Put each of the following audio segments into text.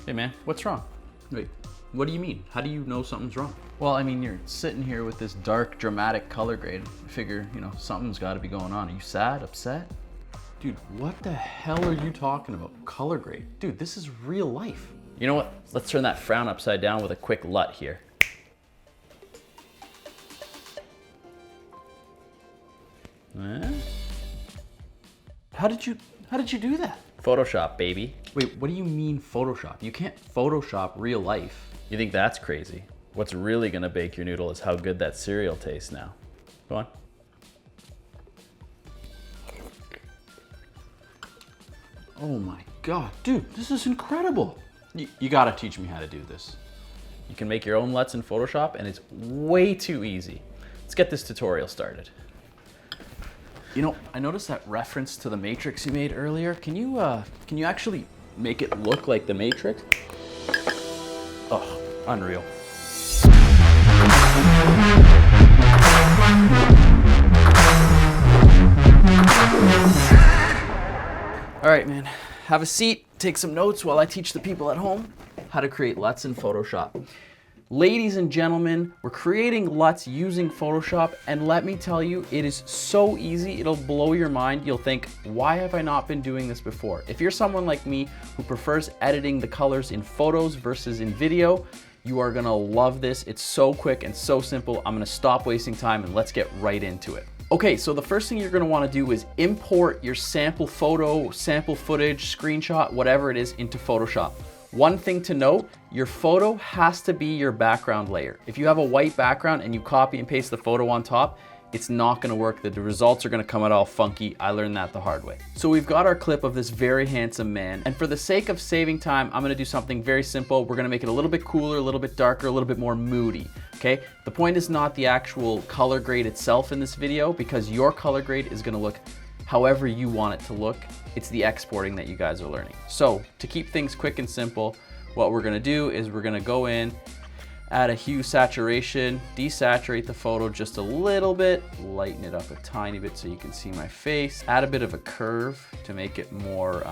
Hey man, what's wrong? Wait, what do you mean? How do you know something's wrong? Well, I mean, you're sitting here with this dark, dramatic color grade. I figure, something's gotta be going on. Are you sad, upset? Dude, what the hell are you talking about? Color grade? Dude, this is real life. You know what? Let's turn that frown upside down with a quick LUT here. How did you do that? Photoshop, baby. Wait, what do you mean Photoshop? You can't Photoshop real life. You think that's crazy? What's really gonna bake your noodle is how good that cereal tastes now. Go on. Oh my God, dude, this is incredible. You gotta teach me how to do this. You can make your own LUTs in Photoshop and it's way too easy. Let's get this tutorial started. I noticed that reference to the Matrix you made earlier. Can you actually make it look like the Matrix? Oh, unreal. All right, man, have a seat, take some notes while I teach the people at home how to create LUTs in Photoshop. Ladies and gentlemen, we're creating LUTs using Photoshop, and let me tell you, it is so easy, it'll blow your mind. You'll think, why have I not been doing this before? If you're someone like me who prefers editing the colors in photos versus in video, you are gonna love this. It's so quick and so simple. I'm gonna stop wasting time and let's get right into it. Okay, so the first thing you're gonna wanna do is import your sample photo, sample footage, screenshot, whatever it is, into Photoshop. One thing to note, your photo has to be your background layer. If you have a white background and you copy and paste the photo on top, it's not gonna work. The results are gonna come out all funky. I learned that the hard way. So we've got our clip of this very handsome man, and for the sake of saving time, I'm gonna do something very simple. We're gonna make it a little bit cooler, a little bit darker, a little bit more moody, okay? The point is not the actual color grade itself in this video, because your color grade is gonna look however you want it to look. It's the exporting that you guys are learning. So to keep things quick and simple, what we're gonna do is we're gonna go in, add a hue saturation, desaturate the photo just a little bit, lighten it up a tiny bit so you can see my face, add a bit of a curve to make it more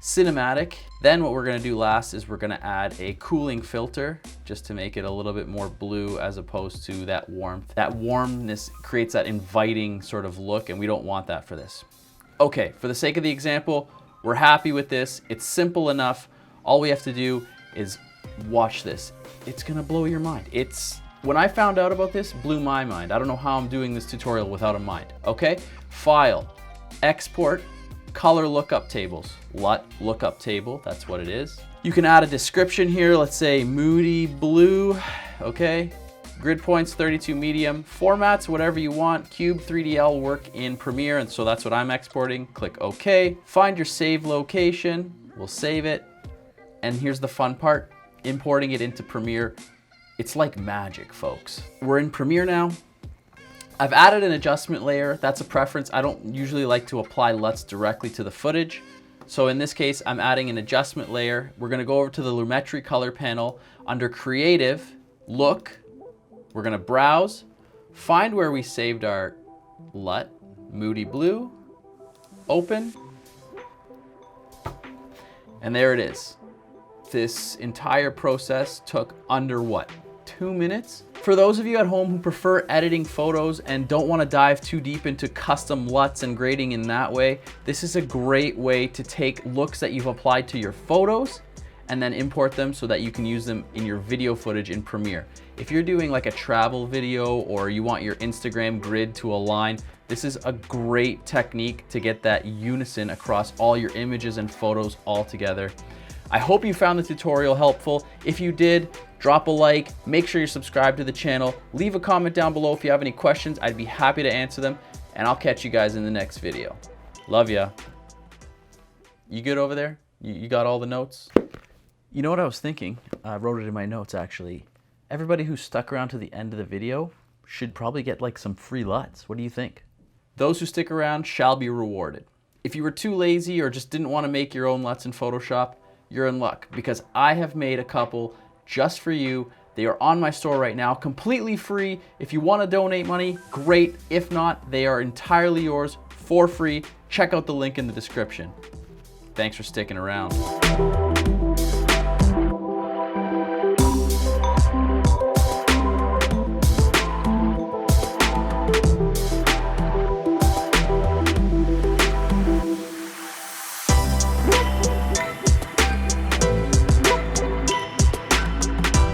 cinematic. Then what we're gonna do last is we're gonna add a cooling filter just to make it a little bit more blue as opposed to that warmth. That warmness creates that inviting sort of look, and we don't want that for this. Okay, for the sake of the example, we're happy with this. It's simple enough. All we have to do is watch this. It's gonna blow your mind. When I found out about this, blew my mind. I don't know how I'm doing this tutorial without a mind. Okay, File, Export, Color Lookup Tables. LUT Lookup Table, that's what it is. You can add a description here, let's say moody blue, okay? Grid points, 32 medium. Formats, whatever you want. Cube 3DL work in Premiere, and so that's what I'm exporting. Click OK. Find your save location. We'll save it. And here's the fun part, importing it into Premiere. It's like magic, folks. We're in Premiere now. I've added an adjustment layer. That's a preference. I don't usually like to apply LUTs directly to the footage. So in this case, I'm adding an adjustment layer. We're gonna go over to the Lumetri color panel. Under Creative, Look, we're gonna browse, find where we saved our LUT, Moody Blue, open, and there it is. This entire process took under what? 2 minutes? For those of you at home who prefer editing photos and don't want to dive too deep into custom LUTs and grading in that way, this is a great way to take looks that you've applied to your photos and then import them so that you can use them in your video footage in Premiere. If you're doing like a travel video or you want your Instagram grid to align, this is a great technique to get that unison across all your images and photos all together. I hope you found the tutorial helpful. If you did, drop a like, make sure you're subscribed to the channel, leave a comment down below if you have any questions. I'd be happy to answer them, and I'll catch you guys in the next video. Love ya. You good over there? You got all the notes? You know what I was thinking? I wrote it in my notes actually. Everybody who stuck around to the end of the video should probably get like some free LUTs. What do you think? Those who stick around shall be rewarded. If you were too lazy or just didn't want to make your own LUTs in Photoshop, you're in luck because I have made a couple just for you. They are on my store right now, completely free. If you want to donate money, great. If not, they are entirely yours for free. Check out the link in the description. Thanks for sticking around.